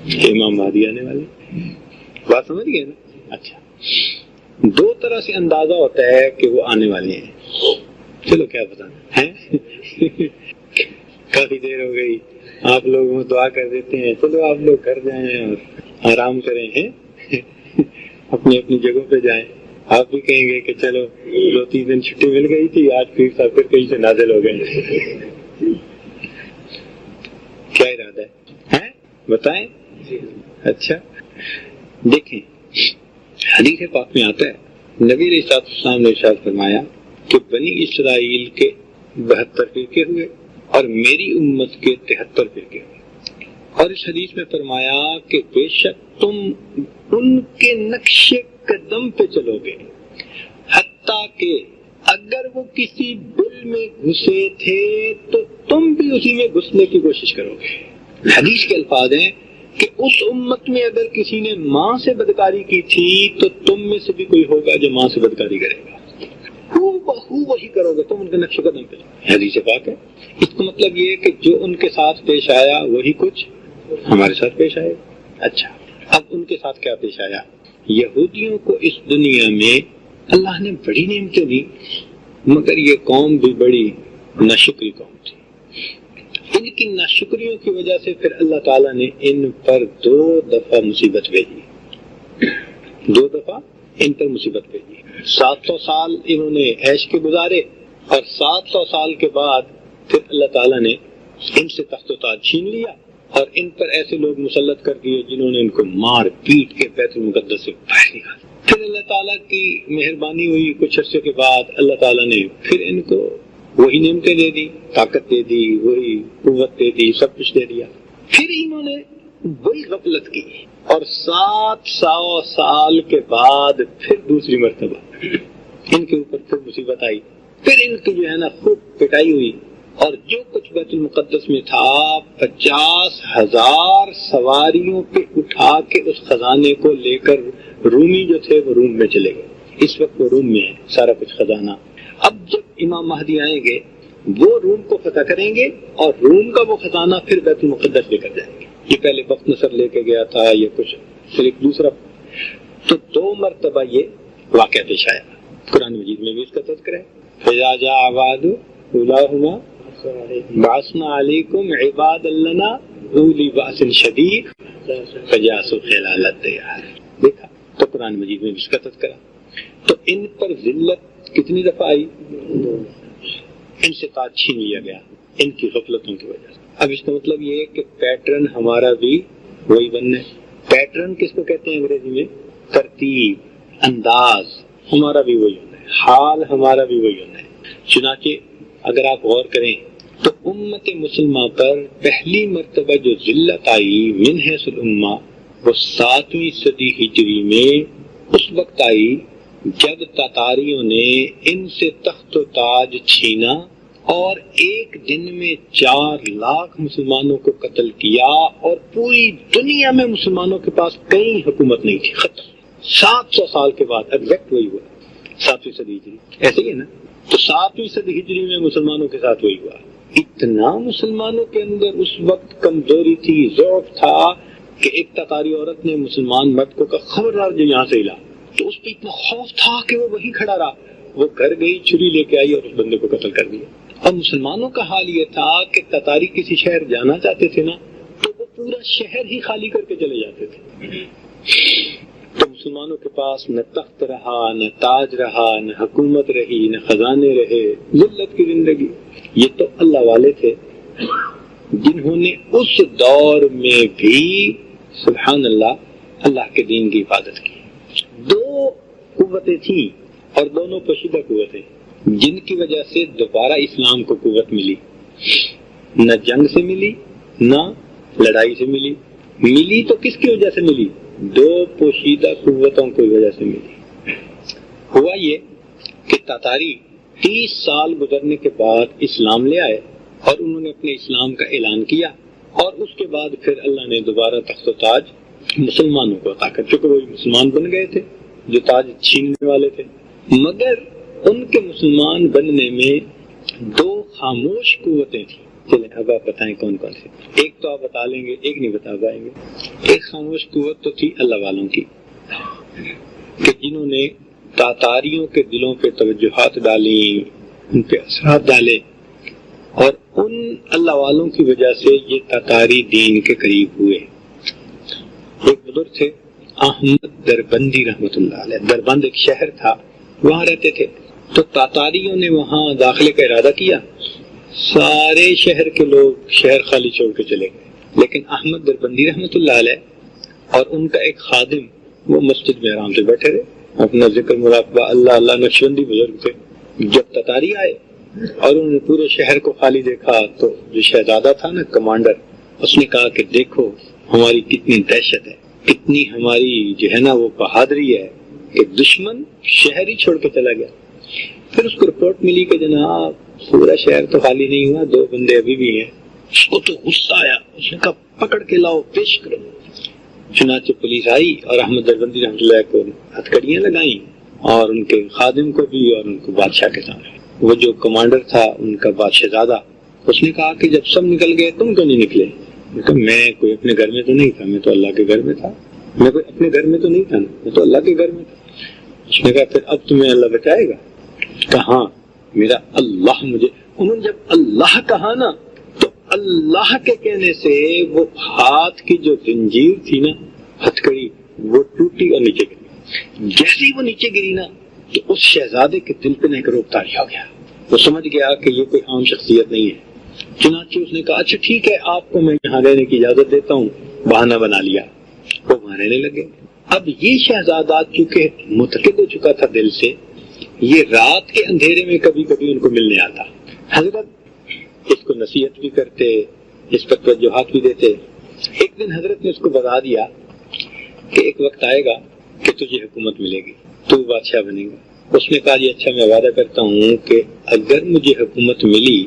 کہ امام مہدی آنے والے. بات سمجھ گئے نا؟ اچھا، دو طرح سے اندازہ ہوتا ہے کہ وہ آنے والے ہیں. چلو کیا بتانا ہے، کافی دیر ہو گئی، آپ لوگ دعا کر دیتے ہیں. چلو آپ لوگ گھر جائیں اور آرام کریں ہیں، اپنی اپنی جگہوں پہ جائیں. آپ بھی کہیں گے کہ چلو 2-3 دن چھٹی مل گئی تھی، آج پھر کہیں سے نازل ہو گئے. کیا ارادہ ہے بتائیں. اچھا دیکھیں، حدیث پاک میں آتا ہے نبی علیہ السلام نے ارشاد فرمایا کہ بنی اسرائیل کے 72 فرقے ہوئے اور میری امت کے 73 فرقے ہوئے. اور اس حدیث میں فرمایا کہ بے شک تم ان کے نقش قدم پہ چلو گے، حتیٰ کہ اگر وہ کسی بل میں گھسے تھے تو تم بھی اسی میں گھسنے کی کوشش کرو گے. حدیث کے الفاظ ہیں کہ اس امت میں اگر کسی نے ماں سے بدکاری کی تھی تو تم میں سے بھی کوئی ہوگا جو ماں سے بدکاری کرے گا. وہی کرو گے تم ان کے نقش قدم پہ. حدیث پاک ہے. اس کا مطلب یہ ہے کہ جو ان کے ساتھ پیش آیا وہی کچھ ہمارے ساتھ پیش آئے. اچھا، اب ان کے ساتھ کیا پیش آیا؟ یہودیوں کو اس دنیا میں اللہ نے بڑی نعمتیں دی، مگر یہ قوم بھی بڑی ناشکری قوم تھی. ان کی ناشکریوں کی وجہ سے پھر اللہ تعالیٰ نے ان پر 2 دفعہ مصیبت بھیجی. 2 دفعہ ان پر مصیبت بھیجی. 700 سال انہوں نے عیش کے گزارے اور 700 سال کے بعد پھر اللہ تعالیٰ نے ان سے تخت و تاج چھین لیا اور ان پر ایسے لوگ مسلط کر دیے جنہوں نے ان کو مار پیٹ کے بیت المقدس سے باہر نکالا. پھر اللہ تعالیٰ کی مہربانی ہوئی، کچھ عرصے کے بعد اللہ تعالیٰ نے پھر ان کو وہی نعمتیں دے دی، طاقت دے دی، وہی قوت دے دی، سب کچھ دے دیا. پھر انہوں نے وہی غفلت کی اور 700 سال کے بعد پھر دوسری مرتبہ ان کے اوپر پھر مصیبت آئی. پھر ان کی جو ہے نا خوب پٹائی ہوئی اور جو کچھ بیت المقدس میں تھا 50,000 سواریوں پہ اٹھا کے اس خزانے کو لے کر رومی جو تھے وہ روم میں چلے گئے. اس وقت وہ روم میں ہے سارا کچھ خزانہ. اب جب امام مہدی آئیں گے وہ روم کو فتح کریں گے اور روم کا وہ خزانہ پھر بیت المقدس لے کر جائیں گے. یہ پہلے وقت نصر لے کے گیا تھا، یہ کچھ پھر ایک دوسرا. تو 2 مرتبہ یہ واقعہ پیش آیا. قرآن مجید میں بھی اس کا تذکرہ ہے. فَإِذَا جَاءَ وَعْدُ أُولَاهُمَا بَعَثْنَا عَلَيْكُمْ عِبَادًا لَنَا أُولِي بَأْسٍ شَدِيدٍ فَجَاسُوا خِلَالَ الدِّيَارِ. دیکھا تو قرآن مجید میں بھی اس کا تذکرہ. تو ان پر ذلت کتنی دفعہ آئی؟ ان سے تاج چھین لیا گیا ان کی غفلتوں کی وجہ سے. اب اس کا مطلب یہ ہے کہ پیٹرن ہمارا بھی وہی بننا ہے. پیٹرن کس کو کہتے ہیں انگریزی میں؟ ترتیب، انداز. ہمارا بھی وہی ہونا ہے، حال ہمارا بھی وہی ہونا ہے. چنانچہ اگر آپ غور کریں تو امت مسلمہ پر پہلی مرتبہ جو ذلت آئی من حیث الامہ وہ 7ویں صدی ہجری میں اس وقت آئی جب تاتاریوں نے ان سے تخت و تاج چھینا اور ایک دن میں 4 لاکھ مسلمانوں کو قتل کیا اور پوری دنیا میں مسلمانوں کے پاس کہیں حکومت نہیں تھی. ختم. 700 سال کے بعد ایگزیکٹ وہی ہوا 7ویں صدی ہجری. ایسے ہی ہے نا؟ تو 7ویں صدی ہجری میں مسلمانوں کے ساتھ وہی ہوا. اتنا مسلمانوں کے اندر اس وقت کمزوری تھی، ضعف تھا کہ ایک تاتاری عورت نے مسلمان مرد کو کہا خبردار جو یہاں سے ہلا، تو اس پہ اتنا خوف تھا کہ وہ وہیں کھڑا رہا. وہ گھر گئی، چھری لے کے آئی اور اس بندے کو قتل کر دیا. اور مسلمانوں کا حال یہ تھا کہ تاتاری کسی شہر جانا چاہتے تھے نا تو وہ پورا شہر ہی خالی کر کے چلے جاتے تھے. تو مسلمانوں کے پاس نہ تخت رہا، نہ تاج رہا، نہ حکومت رہی، نہ خزانے رہے. ذلت کی زندگی. یہ تو اللہ والے تھے جنہوں نے اس دور میں بھی سبحان اللہ کے دین کی حفاظت کی. 2 قوتیں تھیں اور دونوں پوشیدہ قوتیں جن کی وجہ سے دوبارہ اسلام کو قوت ملی. نہ جنگ سے ملی نہ لڑائی سے ملی. ملی تو کس کی وجہ سے ملی؟ 2 پوشیدہ قوتوں کی وجہ سے ملی. ہوا یہ کہ تاتاری 30 سال گزرنے کے بعد اسلام لے آئے اور انہوں نے اپنے اسلام کا اعلان کیا اور اس کے بعد پھر اللہ نے دوبارہ تخت و تاج مسلمانوں کو عطا کر. چونکہ وہی مسلمان بن گئے تھے جو تاج چھیننے والے تھے، مگر ان کے مسلمان بننے میں 2 خاموش قوتیں تھیں. چلیں اب آپ بتائیں کون کون سے. ایک تو آپ بتا لیں گے, ایک نہیں بتا پائیں گے. ایک خاموش قوت تو تھی اللہ والوں کی کہ جنہوں نے تاتاریوں کے دلوں پہ توجہات ڈالی, ان پہ اثرات ڈالے, اور ان اللہ والوں کی وجہ سے یہ تاتاری دین کے قریب ہوئے. ایک بزرگ تھے احمد دربندی رحمۃ اللہ علیہ. دربند ایک شہر تھا, وہاں رہتے تھے. تو تاتاریوں نے وہاں داخلے کا ارادہ کیا, سارے شہر کے لوگ شہر خالی چھوڑ کے چلے گئے, لیکن احمد دربندی رحمۃ اللہ علیہ اور ان کا ایک خادم وہ مسجد میں آرام سے بیٹھے رہے, اپنا ذکر مراقبہ اللہ اللہ. نقشبندی بزرگ تھے. جب تاتاری آئے اور انہوں نے پورے شہر کو خالی دیکھا تو جو شہزادہ تھا نا کمانڈر, اس نے کہا کہ دیکھو ہماری کتنی دہشت ہے, کتنی ہماری جو ہے نا وہ بہادری ہے کہ دشمن شہر ہی چھوڑ کے چلا گیا. پھر اس کو رپورٹ ملی کہ جناب پورا شہر تو خالی نہیں ہوا, 2 بندے ابھی بھی ہیں. اس کو تو غصہ آیا, اس نے کہا پکڑ کے لاؤ, پیش کرو. چنانچہ پولیس آئی اور احمد دربندی رحمۃ اللہ کو ہتھکڑیاں لگائیں, اور ان کے خادم کو بھی اور ان کو بادشاہ کے سامنے. وہ جو کمانڈر تھا ان کا بادشاہ زادہ, اس نے کہا کہ جب سب نکل گئے تم کیوں نہیں نکلے؟ میں کوئی اپنے گھر میں تو نہیں تھا, میں تو اللہ کے گھر میں تھا. میں کوئی اپنے گھر میں تو نہیں تھا نا, میں تو اللہ کے گھر میں تھا. اس نے کہا پھر اب تمہیں اللہ بچائے گا؟ کہاں میرا اللہ مجھے. انہوں نے جب اللہ کہا نا تو اللہ کے کہنے سے وہ ہاتھ کی جو زنجیر تھی نا, ہتھکڑی, وہ ٹوٹی اور نیچے گری. جیسے ہی وہ نیچے گری نا تو اس شہزادے کے دل پہ ایک روب طاری ہو گیا. وہ سمجھ گیا کہ یہ کوئی عام شخصیت نہیں ہے. چنانچہ اس نے کہا اچھا ٹھیک ہے آپ کو میں یہاں رہنے کی اجازت دیتا ہوں. بہانہ بنا لیا, وہ وہاں رہنے لگے. اب یہ شہزادہ چونکہ متقد ہو چکا تھا دل سے, یہ رات کے اندھیرے میں کبھی کبھی ان کو ملنے آتا. حضرت اس کو نصیحت بھی کرتے, اس پر توجہات بھی دیتے. ایک دن حضرت نے اس کو بتا دیا کہ ایک وقت آئے گا کہ تجھے حکومت ملے گی, تو بادشاہ بنے گا. اس نے کہا جی اچھا میں وعدہ کرتا ہوں کہ اگر مجھے حکومت ملی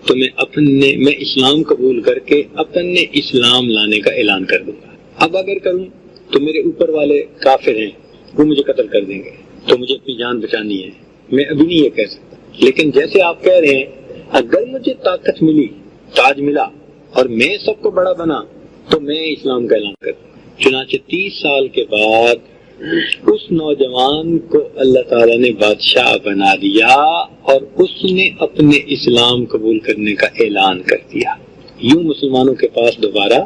تو میں اسلام قبول کر کے اپنے اسلام لانے کا اعلان کر دوں گا. اب اگر کروں تو میرے اوپر والے کافر ہیں, وہ مجھے قتل کر دیں گے, تو مجھے اپنی جان بچانی ہے. میں ابھی نہیں یہ کہہ سکتا, لیکن جیسے آپ کہہ رہے ہیں اگر مجھے طاقت ملی, تاج ملا اور میں سب کو بڑا بنا تو میں اسلام کا اعلان کر دوں. چنانچہ 30 سال کے بعد اس نوجوان کو اللہ تعالیٰ نے بادشاہ بنا دیا اور اس نے اپنے اسلام قبول کرنے کا اعلان کر دیا. یوں مسلمانوں کے پاس دوبارہ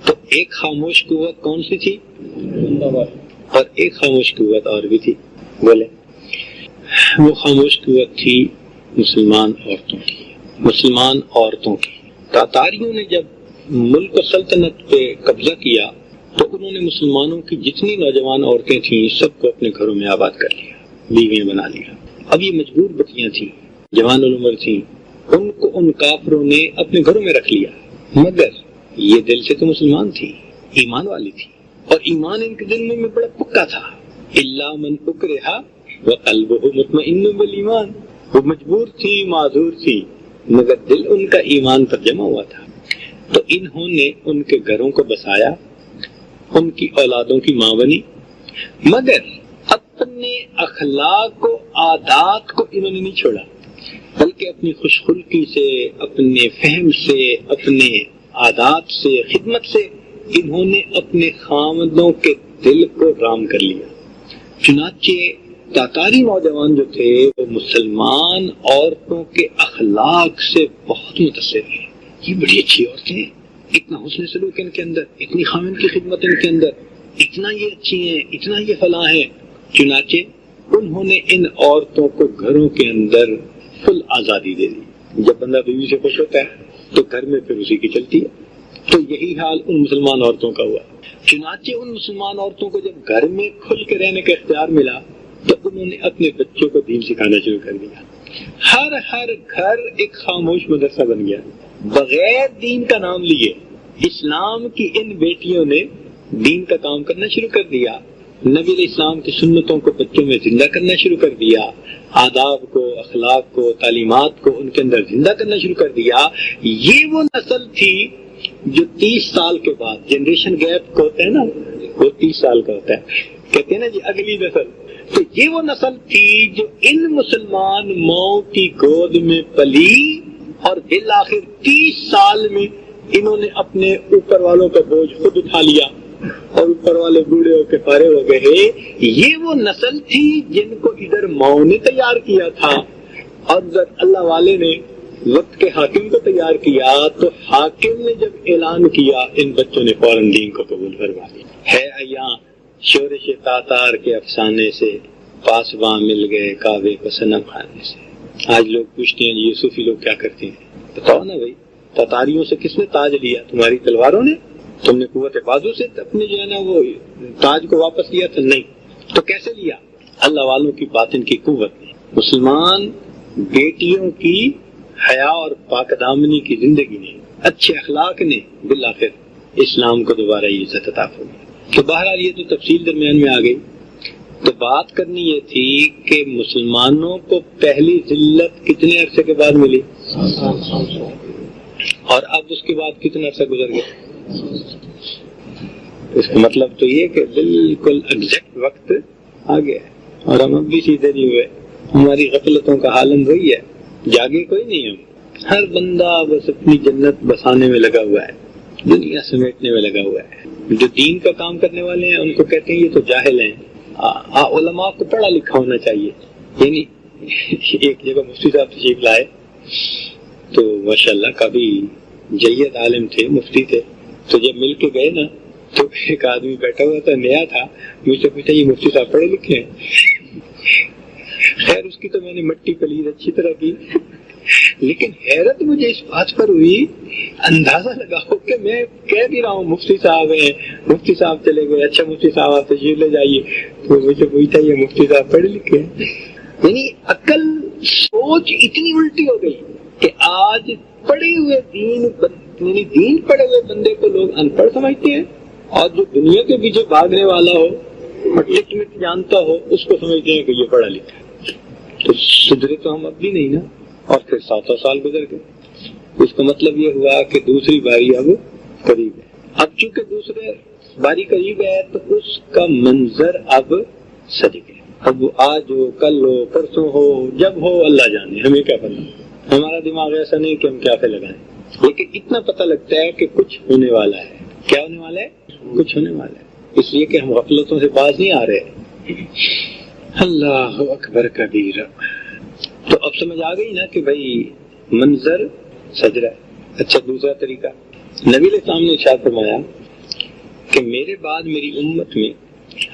تو ایک خاموش قوت کون سی تھی, اور ایک خاموش قوت اور بھی تھی. بولے وہ خاموش قوت تھی مسلمان عورتوں کی. مسلمان عورتوں کی تاتاریوں نے جب ملک و سلطنت پہ قبضہ کیا تو انہوں نے مسلمانوں کی جتنی نوجوان عورتیں تھیں سب کو اپنے گھروں میں آباد کر لیا, بیویاں بنا لیا. اب یہ مجبور بچیاں تھیں, جوان العمر تھیں, ان کو ان کافروں نے اپنے گھروں میں رکھ لیا. مگر یہ دل سے تو مسلمان تھی, ایمان والی تھی, اور ایمان ان کے دل میں بڑا پکا تھا. الا من اکرہ وقلبہ مطمئن بالایمان. وہ مجبور تھی, معذور تھی, مگر دل ان کا ایمان پر جمع ہوا تھا. تو انہوں نے ان کے گھروں کو بسایا, ان کی اولادوں کی ماں بنی, مگر اپنے اخلاق و عادات کو انہوں نے نہیں چھوڑا, بلکہ اپنی خوش خلقی سے, اپنے فہم سے, اپنے عادات سے, خدمت سے انہوں نے اپنے خامدوں کے دل کو رام کر لیا. چنانچہ تاتاری نوجوان جو تھے وہ مسلمان عورتوں کے اخلاق سے بہت متاثر ہیں. یہ بڑی اچھی عورتیں ہیں, اتنا حسن سلوک ان کے اندر, اتنی خاوند کی خدمت ان کے اندر, اتنا یہ اچھی ہیں, اتنا یہ فلاں ہیں. چنانچہ انہوں نے ان عورتوں کو گھروں کے اندر فل آزادی دے دی. جب بندہ بیوی سے خوش ہوتا ہے تو گھر میں پھر اسی کی چلتی ہے. تو یہی حال ان مسلمان عورتوں کا ہوا. چنانچہ ان مسلمان عورتوں کو جب گھر میں کھل کے رہنے کا اختیار ملا تو انہوں نے اپنے بچوں کو دین سکھانا شروع کر دیا. ہر گھر ایک خاموش مدرسہ بن گیا. بغیر دین کا نام لیے اسلام کی ان بیٹیوں نے دین کا کام کرنا شروع کر دیا. نبی علیہ السلام کی سنتوں کو بچوں میں زندہ کرنا شروع کر دیا, آداب کو, اخلاق کو, تعلیمات کو ان کے اندر زندہ کرنا شروع کر دیا. یہ وہ نسل تھی جو 30 سال کے بعد, جنریشن گیپ کو ہوتا ہے نا, وہ 30 سال کا ہوتا ہے, کہتے ہیں نا جی اگلی نسل. تو یہ وہ نسل تھی جو ان مسلمان ماؤں کی گود میں پلی اور بالآخر 30 سال میں انہوں نے اپنے اوپر والوں کا بوجھ خود اٹھا لیا اور اوپر والے بوڑھے ہو کے پارے ہو گئے. یہ وہ نسل تھی جن کو ادھر ماؤں نے تیار کیا تھا اور ادھر اللہ والے نے وقت کے حاکم کو تیار کیا. تو حاکم نے جب اعلان کیا ان بچوں نے فوراً دین کو قبول فرما لیا. ہے ایاں شورش تاتار کے افسانے سے پاسباں مل گئے کعبے کو صنم خانے سے. آج لوگ پوچھتے ہیں یہ صوفی لوگ کیا کرتے ہیں؟ بتاؤ نا بھائی، تاتاریوں سے کس نے تاج لیا؟ تمہاری تلواروں نے؟ تم نے قوت بازو سے اپنے جو ہے نا وہ تاج کو واپس لیا تھا؟ نہیں. تو کیسے لیا؟ اللہ والوں کی باطن کی قوت نے. مسلمان بیٹیوں کی حیا اور پاک دامنی کی زندگی نے، اچھے اخلاق نے بالآخر اسلام کو دوبارہ عزت عطا فرمائی. تو بہرحال یہ تو تفصیل درمیان میں آ گئی. تو بات کرنی یہ تھی کہ مسلمانوں کو پہلی ذلت کتنے عرصے کے بعد ملی اور اب اس کے بعد کتنا عرصہ گزر گیا؟ اس کا مطلب تو یہ کہ بالکل ایگزیکٹ وقت آ گیا ہے اور ہم اب بھی سیدھے نہیں ہوئے. ہماری غفلتوں کا حالم وہی ہے، جاگے کوئی نہیں. ہم ہر بندہ بس اپنی جنت بسانے میں لگا ہوا ہے، دنیا سمیٹنے میں لگا ہوا ہے. جو دین کا کام کرنے والے ہیں ان کو کہتے ہیں یہ تو جاہل ہیں. علماء کو پڑھا لکھا ہونا چاہیے. یعنی ایک جگہ مفتی صاحب تشریف لائے تو ماشاءاللہ کافی جید عالم تھے، مفتی تھے. تو جب مل کے گئے نا تو ایک آدمی بیٹھا ہوا تھا، نیا تھا، مجھ سے پوچھا یہ مفتی صاحب پڑھے لکھے ہیں؟ خیر اس کی تو میں نے مٹی پلید اچھی طرح کی، لیکن حیرت مجھے اس بات پر ہوئی، اندازہ لگاؤ کہ میں کہہ بھی رہا ہوں مفتی صاحب ہیں، مفتی صاحب چلے گئے، اچھا مفتی صاحب آپ تشریف لے جائیے. تو مجھے پوچھا یہ مفتی صاحب پڑھے لکھے ہیں؟ یعنی عقل سوچ اتنی الٹی ہو گئی کہ آج پڑھے ہوئے دین پڑھے ہوئے بندے کو لوگ ان پڑھ سمجھتے ہیں اور جو دنیا کے پیچھے بھاگنے والا ہو اور ٹک مٹ جانتا ہو اس کو سمجھتے ہیں کہ یہ پڑھا لکھا ہے. تو سدھرے تو ہم اب بھی نہیں نا. اور پھر 7 سال گزر گئے. اس کا مطلب یہ ہوا کہ دوسری باری اب قریب ہے. اب چونکہ دوسرے باری قریب ہے تو اس کا منظر اب سج گیا. اب آج ہو، کل ہو، پرسوں ہو، جب ہو اللہ جانے، ہمیں کیا پتا. ہمارا دماغ ایسا نہیں کہ ہم کیا پہ لگائیں، لیکن اتنا پتہ لگتا ہے کہ کچھ ہونے والا ہے. کیا ہونے والا ہے؟ کچھ ہونے والا ہے. اس لیے کہ ہم غفلتوں سے باز نہیں آ رہے. اللہ اکبر کبیرہ. تو اب سمجھ آ گئی نا کہ بھائی منظر سج رہا ہے. اچھا دوسرا طریقہ، نبی علیہ السلام نے ارشاد فرمایا کہ میرے بعد میری امت میں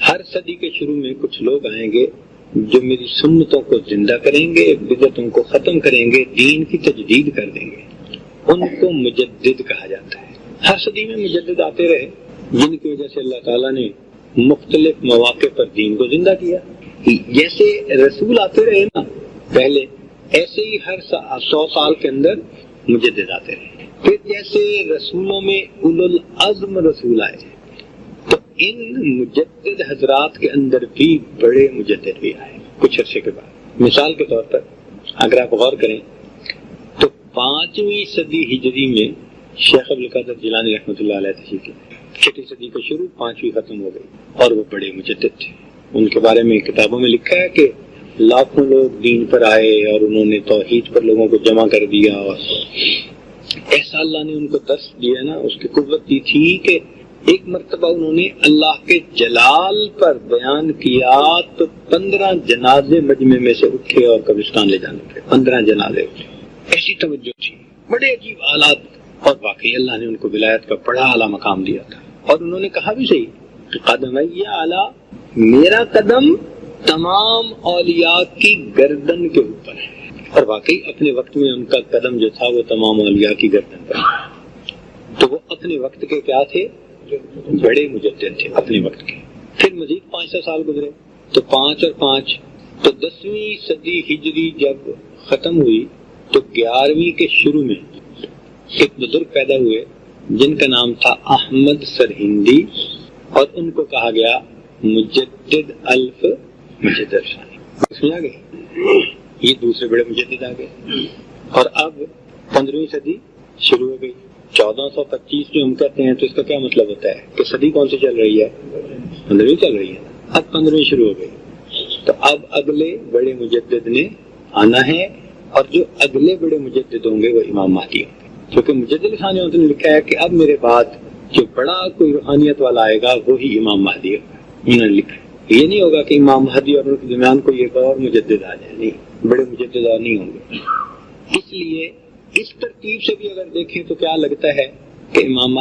ہر صدی کے شروع میں کچھ لوگ آئیں گے جو میری سنتوں کو زندہ کریں گے، بدعتوں کو ختم کریں گے، دین کی تجدید کر دیں گے. ان کو مجدد کہا جاتا ہے. ہر صدی میں مجدد آتے رہے جن کی وجہ سے اللہ تعالیٰ نے مختلف مواقع پر دین کو زندہ کیا. جیسے رسول آتے رہے نا پہلے، ایسے ہی ہر 100 سال کے اندر مجدد آتے رہے. پھر جیسے رسولوں میں اولو العزم رسول آئے تو ان مجدد حضرات کے اندر بھی بڑے مجدد بھی آئے کچھ عرصے کے بعد. مثال کے طور پر اگر آپ غور کریں تو 5ویں صدی ہجری میں شیخ عبدالقادر جیلانی رحمۃ اللہ علیہ تشریف لائے. 6 صدی کا شروع، 5ویں ختم ہو گئی اور وہ بڑے مجدد تھے. ان کے بارے میں کتابوں میں لکھا ہے کہ لاکھوں لوگ دین پر آئے اور انہوں نے توحید پر لوگوں کو جمع کر دیا. اور ایسا اللہ نے ان کو درس دیا نا، اس کی قوت دی تھی کہ ایک مرتبہ انہوں نے اللہ کے جلال پر بیان کیا تو 15 جنازے مجمع میں سے اٹھے اور قبرستان لے جانے کے 15 جنازے اٹھے. ایسی توجہ تھی، بڑے عجیب حالات. اور واقعی اللہ نے ان کو ولایت کا بڑا اعلیٰ مقام دیا تھا. اور انہوں نے کہا بھی صحیح کہ قدمیہ اعلیٰ، میرا قدم تمام اولیاء کی گردن کے اوپر ہے. اور واقعی اپنے وقت میں ان کا قدم جو تھا وہ تمام اولیاء کی گردن پر. تو وہ اپنے وقت کے کیا تھے؟ بڑے مجدد تھے اپنے وقت کے. پھر مزید 500 سال گزرے تو 5 اور 5 تو 10ویں صدی ہجری جب ختم ہوئی تو 11ویں کے شروع میں ایک بزرگ پیدا ہوئے جن کا نام تھا احمد سرہندی، اور ان کو کہا گیا مجدد الف مجدد ثانی. سمجھا گئے؟ یہ دوسرے بڑے مجدد آ گئے. اور اب 15ویں صدی شروع ہو گئی. 1425 جو ہم کہتے ہیں تو اس کا کیا مطلب ہوتا ہے کہ صدی کون سی چل رہی ہے؟ 15ویں چل رہی ہے. اب 15ویں شروع ہو گئی تو اب اگلے بڑے مجدد نے آنا ہے اور جو اگلے بڑے مجدد ہوں گے وہ امام مہدی ہوں گے، کیونکہ مجدد ثانی نے لکھا ہے کہ اب میرے بعد جو بڑا کوئی روحانیت والا آئے گا وہی امام مہدی ہوگا. انہوں نے لکھا ہے یہ نہیں ہوگا کہ امام مہدی اور ان کے درمیان کوئی ایک اور مجدد آ جائے، نہیں، بڑے مجدد اور نہیں ہوں گے. اس لیے اس ترتیب سے بھی اگر دیکھیں تو کیا لگتا ہے کہ امام